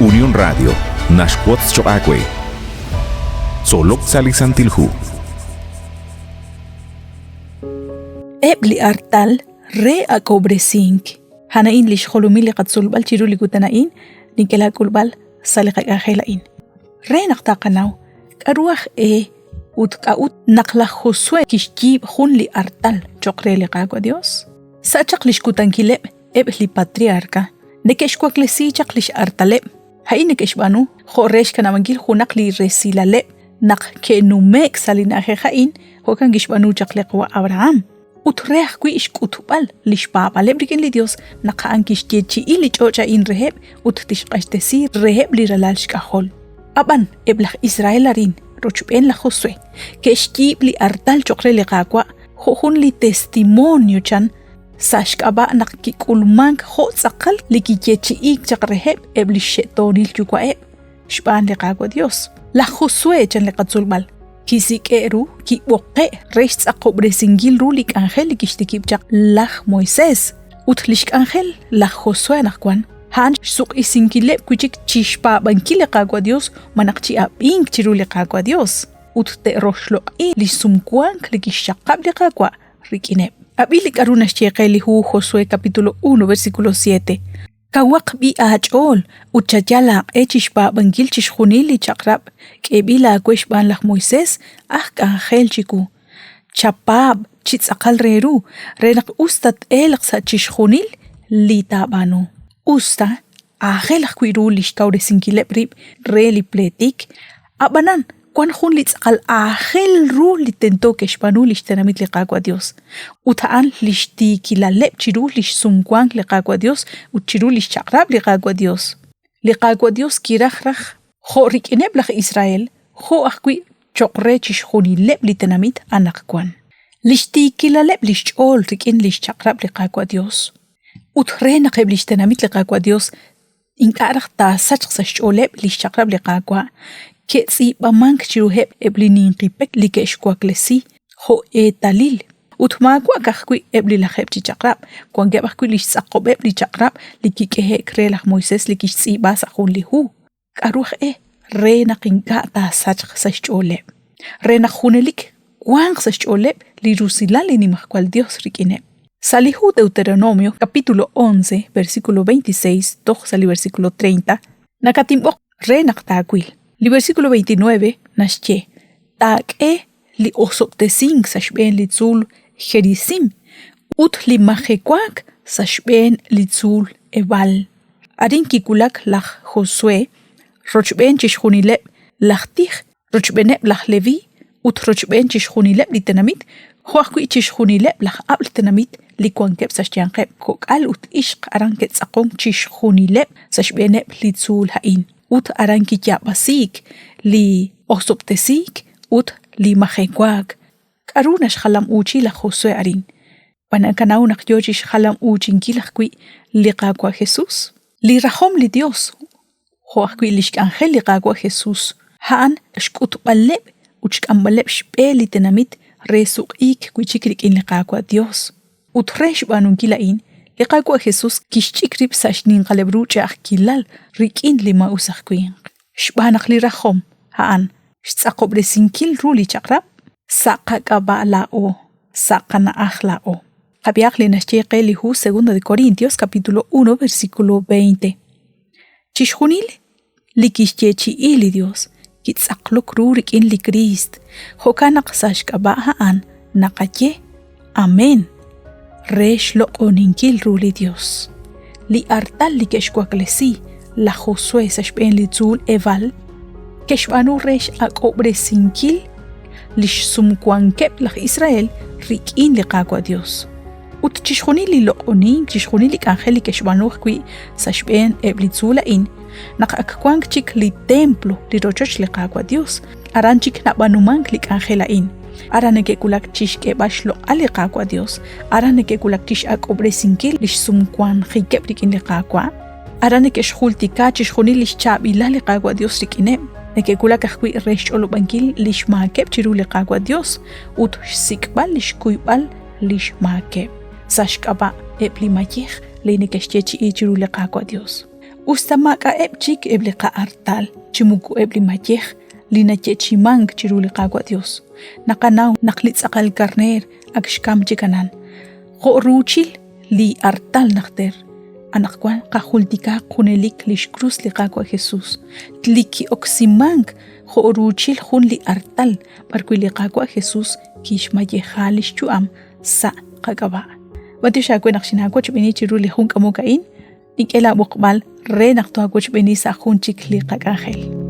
Unión Radio, Nashquots Choacue. Solok Salisantilhu. Ebli artal re a cobresink. Hanain lish holumili katsulbal chiruli gutanain, nikela kulbal salikagahelain. Re naktakanaw, karuach utkaut nakla Josué kishjib hunli artal chokreli kagwa Dios. Sa chaklish kutankileb ebli patriarca, nekeshkwakli chaklish artaleb. Ha'inekesh banu, joresh kanamangil hunakli resilaleb, nak kenumek salinaje hain, hokan gishbanu chaklekwa Abraham. Utreach kui ishkutubal, lishpapa lebrikin li Dios, nakaan kishjechi ili chocha in reheb, uttishqashtesi reheb li ralalshkahol. Aban, eblach Israelarin, rochuben la Josué, keshkib li artal chokre li qaqwa, hohun li testimonio chan, sashkaba nakikulmank ho sakal li kijechi ik chakreheb, ebli shetonil chukwaeb, shban li qaqwa Dios. La Josué chan li qatzulbal, kisik eru ki boqe rechts aqobresingil rulik angel kishtikib chak lach Moisés utlishk angel la Josué nakwan han suq isinkileb kuchik chishpa bankile qagwa Dios manaqchi abink chiruli qagwa Dios utte roshlo li sumkwan klikishaqab li qagwa rikine abilik aruna shqeli hu Josué capítulo 1 versículo 7 Kawak bi achol uchayala echishpa bangil chishkhunili chakrab kebila kweshban lak Moisés angel chiku chapab chitsaqal reru renak ustat elq sa chishkhunil litabanu usta angel kwiru lishkawre sinkilebrib reli pletik abanan kwan khun litsaqal angel ru litento keshbanu lishtanamit liqaqwa Dios utaan lishti kilaleb chiru lishsumkwan liqaqwa Dios uchiru lishchaqrab liqaqwa Dios kirajraj jo rikineb laj Israel jo akwi choqre chishkhunileb litanamit anaqkwan lishti kilaleb lishchol rikin lishchaqrab liqaqwa Dios utrena qeb lishtanamit liqaqwa Dios inkaraj ta sachqsashcholeb lishchaqrab liqaqwa Ketsi bamank chiruheb eblinin qipek likeshkwaklesi ho etalil utmakwa kakwi ebli lajeb chichaqrab kwangebakwi lishsaqobeb lichaqrab likikehe krelaj Moisés likishsi basa junlihu karuj re naqinka ta sachq sacholeb re najunelik kwan sacholeb lirusilal inimajkwal Dios rikine Salihu Deuteronomio capítulo 11 versículo 26 toj sali versículo 30 nakatimbok re naqtakwil Li versículo 29 nashche taque li osoptesing sashben litzul Gerizim ut li majekwak sashben litzul Ebal arin kikulak lach Josué rochben chishkhunileb lachtich rochbeneb lach Levi ut rochben chishkhunileb litanamit hoakwi chishkhunileb lach ab litanamit likwankeb sashyanqeb kokal ut ishq aranket saqong chishkhunileb sashbeneb litzul hain ut aranki basik li osoptesik ut li majekwak karunash khalam uchi la Josué arin panakanaw nakyojish khalam uchin kilakwi li qaqwa Jesús li rahom li Dios hoakwi lishk angel li qaqwa Jesús han shkut baleb uchkambaleb shpeli tenamit resuqik kuchikrik in li qaqwa Dios ut resh banun kilain Liqaqwa Jesús kishchikrib sashnin qalebruche akilal rikin lima usaqquin. Shbanak li rahom haan shtsaqobre sinkil ruli chaqrab saqaqaba lao saqana akhlao. Qabiaq li nashcheqe li hu 2 de Corintios capítulo 1 versículo 20. Chishkhunil li kishchechi ili Dios kitsaqluk rurikin li Christ hokanaq sashqaba haan naqache amen. Resh lo oninkil ruli Dios. Li artal li keshkwaklesi la Josué sashben li tzul Ebal keshbanu resh akobre sinkil lish sumkwankeb lach Israel rikin li qaqwa Dios. Ut chishkhuni li lo onin chishkhuni li angel li keshbanu kwi sashben ebli tzulain naqakwank chik li templo li rochoch li qaqwa Dios aranchik nabanumank li angelain araneke kulak chishke bashlo ali qaqwa Dios araneke kulak tish akobre sinkil lish sumkwan khikeb rikin li qaqwa araneke shkhultika chishkhuni lish chabila li qaqwa Dios rikine neke kulak akhwi resh olo bankil lish makeb chiru li qaqwa Dios ut sikbal lish kuybal lish makeb sashkaba epli majih li nekeshchechi chiru li qaqwa Dios Ustamaka chik ebliqa artal, chimuku ebli mayej, lina chimang chiruli qagua Dios. Nakanaw naklitz akal karner agshkam chikanan. Ruchil li artal nakter. Anakwan kahultika kunelik lish cruz li qagua Jesus. Tliki oksimang ruchil hun li artal parkui li qagua Jesus kish mayejalish chuam sa qagaba. Watisha kwen akshinagua chibini chiruli hun kamukain. Ikela bukbal re naktua kuch benisa hun chikli qagangel.